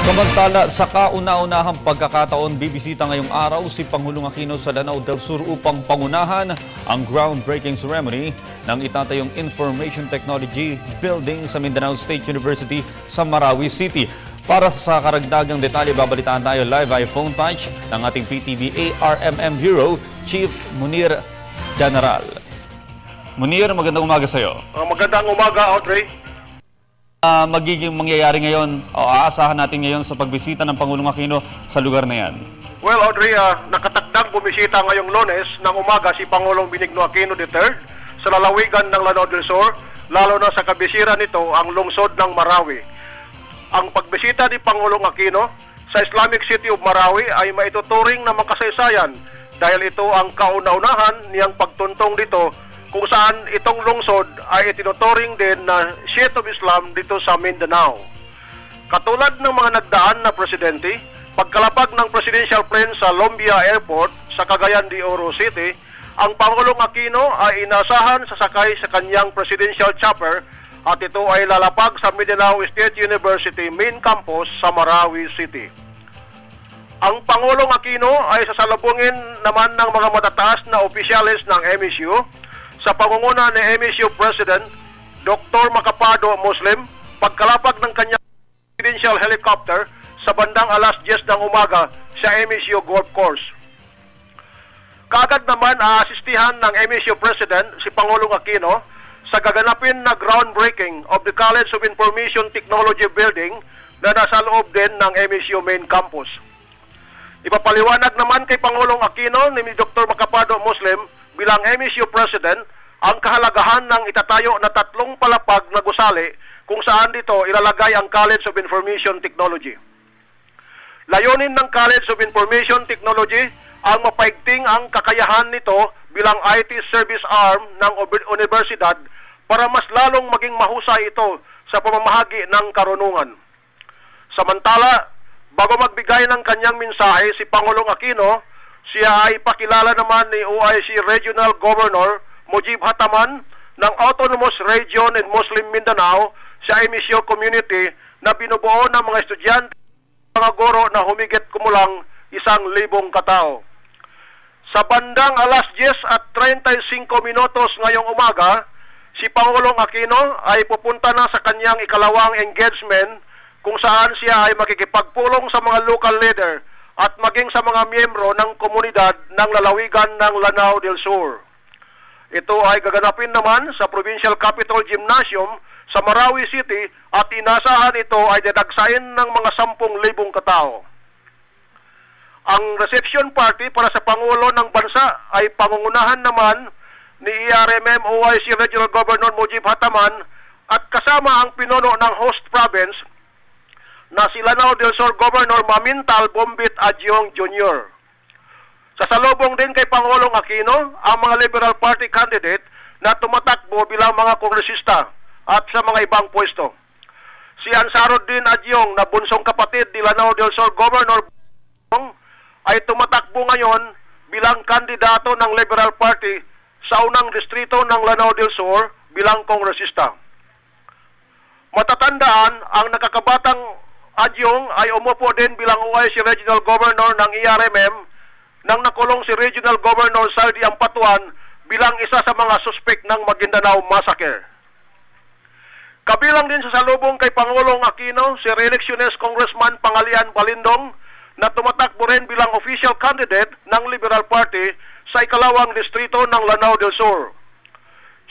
Samantala, sa kauna-unahang pagkakataon, bibisita ngayong araw si Pangulong Aquino sa Lanao del Sur upang pangunahan ang groundbreaking ceremony ng itatayong Information Technology Building sa Mindanao State University sa Marawi City. Para sa karagdagang detalye, babalitaan tayo live via phone touch ng ating PTV ARMM Bureau Chief Munir General. Munir, magandang umaga sa iyo. Magandang umaga, Audrey. Magiging mangyayari ngayon o aasahan natin ngayon sa pagbisita ng Pangulong Aquino sa lugar na yan? Well, Audrey, nakatakdang bumisita ngayong Lunes ng umaga si Pangulong Benigno Aquino III sa lalawigan ng Lanao del Sur, lalo na sa kabisira nito ang lungsod ng Marawi. Ang pagbisita ni Pangulong Aquino sa Islamic City of Marawi ay maituturing na makasaysayan dahil ito ang kauna-unahan niyang pagtuntong dito kung saan itong lungsod ay itinuturing din na State of Islam dito sa Mindanao. Katulad ng mga nagdaan na presidente, pagkalapag ng presidential plane sa Lumbia Airport sa Cagayan de Oro City, ang Pangulong Aquino ay inasahan sasakay sa kanyang presidential chopper at ito ay lalapag sa Mindanao State University Main Campus sa Marawi City. Ang Pangulong Aquino ay sasalubungin naman ng mga matataas na opisyalis ng MSU sa pangunguna ni MSU President Dr. Macapato Muslim pagkalapag ng kanyang presidential helicopter sa bandang alas 10 ng umaga sa MSU Golf Course. Kaagad naman aasistihan ng MSU President si Pangulong Aquino sa gaganapin na groundbreaking of the College of Information Technology Building na nasa loob din ng MSU Main Campus. Ipapaliwanag naman kay Pangulong Aquino ni Dr. Macapato Muslim bilang MSU President ang kahalagahan ng itatayo na 3 palapag na gusali kung saan dito ilalagay ang College of Information Technology. Layunin ng College of Information Technology ang mapaigting ang kakayahan nito bilang IT service arm ng universidad para mas lalong maging mahusay ito sa pamamahagi ng karunungan. Samantala, bago magbigay ng kanyang mensahe si Pangulong Aquino, siya ay pakilala naman ni OIC Regional Governor Mujib Hataman ng Autonomous Region in Muslim Mindanao sa MSU community na binubuo ng mga estudyante at mga guro na humigit kumulang 1,000 katao. Sa bandang alas 10:35 ngayong umaga, si Pangulong Aquino ay pupunta na sa kanyang ikalawang engagement kung saan siya ay makikipagpulong sa mga local leader at maging sa mga miyembro ng komunidad ng lalawigan ng Lanao del Sur. Ito ay gaganapin naman sa Provincial Capitol Gymnasium sa Marawi City at inasahan ito ay dadagsain ng mga 10,000 katao. Ang reception party para sa Pangulo ng Bansa ay pangungunahan naman ni ARMM OIC Regional Governor Mujib Hataman at kasama ang pinuno ng host province na si Lanao del Sur Governor Mamintal Bombit Adyong Jr. Sasalubong din kay Pangulong Aquino ang mga Liberal Party candidate na tumatakbo bilang mga kongresista at sa mga ibang pwesto. Si Ansaruddin Adyong na bunsong kapatid ni Lanao del Sur Governor ay tumatakbo ngayon bilang kandidato ng Liberal Party sa unang distrito ng Lanao del Sur bilang kongresista. Matatandaan, ang nakakabatang Adyong ay umupo din bilang OIC Regional Governor ng ARMM nang nakulong si Regional Governor Saldi Ampatuan bilang isa sa mga suspek ng Maguindanao Massacre. Kabilang din sa salubong kay Pangulong Aquino si re-electionist Congressman Pangalian Balindong na tumatakbo rin bilang official candidate ng Liberal Party sa ikalawang distrito ng Lanao del Sur.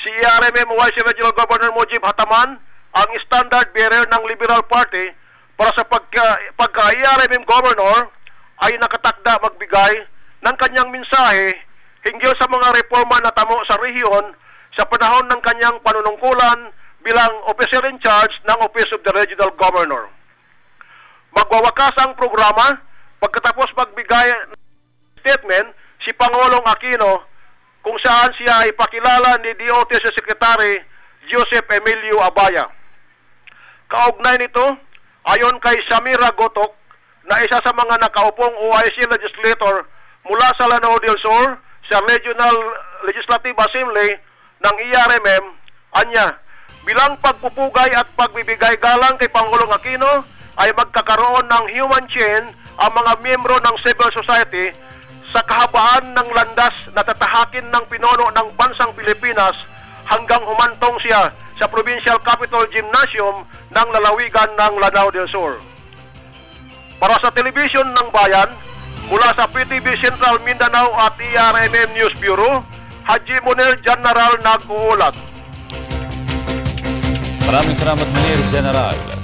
Si ARMM OIC Regional Governor Mujib Hataman ang standard bearer ng Liberal Party para sa pagka-ARMM Governor ay nakatakda magbigay ng kanyang mensahe hinggil sa mga reforma na tamo sa rehiyon sa panahon ng kanyang panunungkulan bilang officer in charge ng Office of the Regional Governor. Magwawakas ang programa pagkatapos magbigay ng statement si Pangulong Aquino kung saan siya ay pakilala ni DOTC Secretary Joseph Emilio Abaya. Kaugnay nito, ayon kay Samira Gotok na isa sa mga nakaupong OIC legislator mula sa Lanao del Sur sa Regional Legislative Assembly ng ARMM, anya, bilang pagpupugay at pagbibigay galang kay Pangulong Aquino ay magkakaroon ng human chain ang mga miyembro ng civil society sa kahabaan ng landas na tatahakin ng pinuno ng bansang Pilipinas hanggang humantong siya sa Provincial Capitol Gymnasium ng lalawigan ng Lanao del Sur. Para sa Telebisyon ng Bayan, mula sa PTV Central Mindanao at ERMM News Bureau, Haji Munir General nag-uulat. Maraming salamat, Munir General.